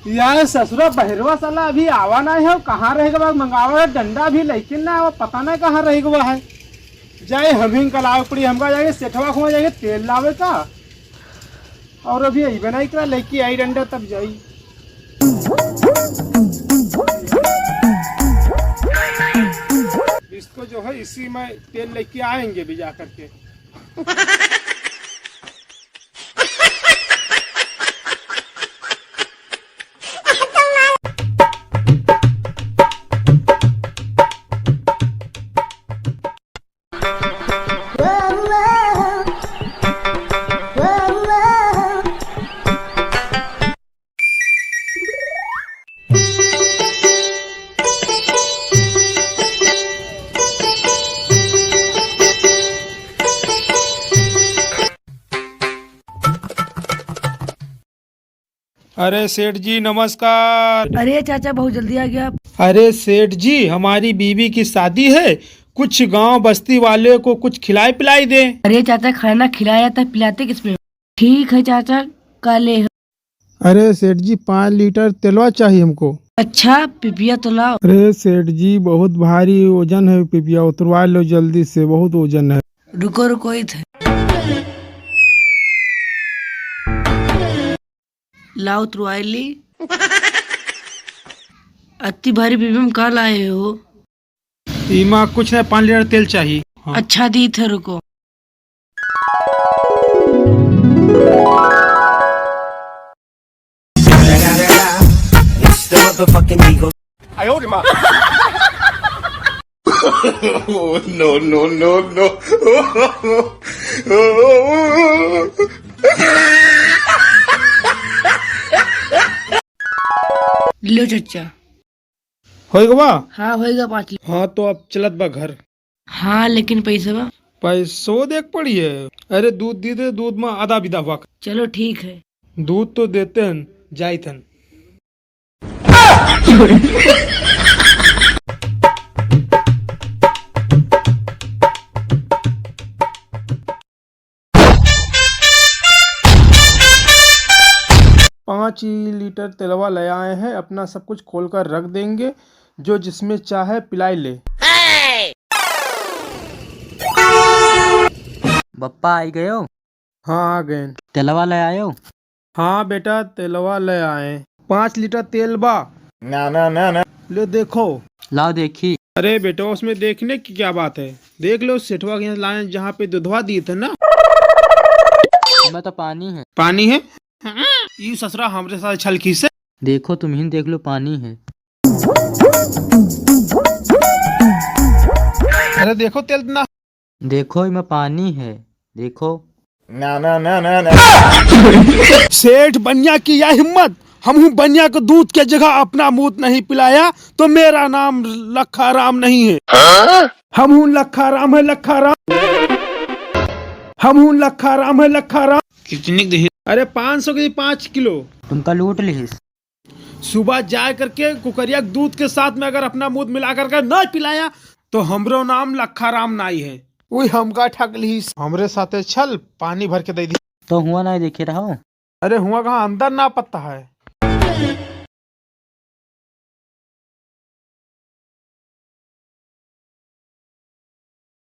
यार ससुरा बहरवा साला अभी आवा नहीं है, कहाँ रहेगा? मंगावा है डंडा भी लेकिन ना वो पता नहीं कहाँ रहेगा है। जाए हम ही कल आवे पड़ी, हमका जाएंगे सेठवा खुआ जाएंगे तेल लावे का, और अभी आई बनाई करा लेके आई डंडा तब जाई। इसको जो है इसी में तेल लेके आएंगे भी जा करके। अरे सेठ जी नमस्कार। अरे चाचा बहुत जल्दी आ गया। अरे सेठ जी हमारी बीवी की शादी है, कुछ गांव बस्ती वाले को कुछ खिलाई पिलाई दे। अरे चाचा खाना खिलाया था, पिलाते किसमें? ठीक है चाचा काले। अरे सेठ जी 5 लीटर तेलवा चाहिए हमको। अच्छा पिपिया तो लाओ। अरे सेठ जी बहुत भारी वजन है, पिपिया उतरवा लो जल्दी से, बहुत वजन है। रुको रुको इधर लाओ उतरवाई ली। अति भारी पिपिया में कल आए हो? इमा कुछ नहीं, 5 लीटर तेल चाहिए। हाँ। अच्छा दी थे रुको। No, no, no, no. लो चाचा। होएगा बा? हाँ होएगा 5 लीटर। हाँ तो अब चलत बा घर। हाँ लेकिन पैसा बा? पैसो देख पड़ी है। अरे दूध दी दे, दूध में आधा विदा हुआ। चलो ठीक है। दूध तो देते हैं जाई थन। पाँच लीटर तेलवा ले आए हैं, अपना सब कुछ खोल कर रख देंगे, जो जिसमें चाहे पिलाई ले। बप्पा आई गए हो? हाँ आ गए। तेलवा ले आए हो? हाँ बेटा तेलवा ले आए। 5 लीटर तेल बा। ना ना ना ना। ले देखो। लाओ देखी। अरे बेटा उसमें देखने की क्या बात है, देख लो सेठवा के यहाँ लाए जहाँ पे दुधवा दिए थे ना। मैं तो पानी है। पानी है? ये ससुरा हमरे साथ छलकी से। देखो तुम ही देख लो, पानी है। अरे देखो तेल ना। देखो इसमें पानी है, देखो। ना ना ना ना ना। सेठ बनिया की यह हिम्मत, हम हूँ बनिया को दूध के जगह अपना मुंह नहीं पिलाया तो मेरा नाम लखा राम नहीं है। हम हूँ लखा राम है, लखा राम। हम हूँ लखा राम है, लखा राम। कितनी दही? अरे 500 की 5 किलो। तुमका लूट ली। सुबह जाए करके कुकरिया दूध के साथ में अगर अपना मुंह मिला करके न पिलाया तो हमरो नाम लखा राम नाई है। वही हमका ठग ली। हमरे साथे छल पानी भर के दे दी। तो हुआ ना, देखे रहो। अरे हुआ कहाँ, अंदर ना पता है।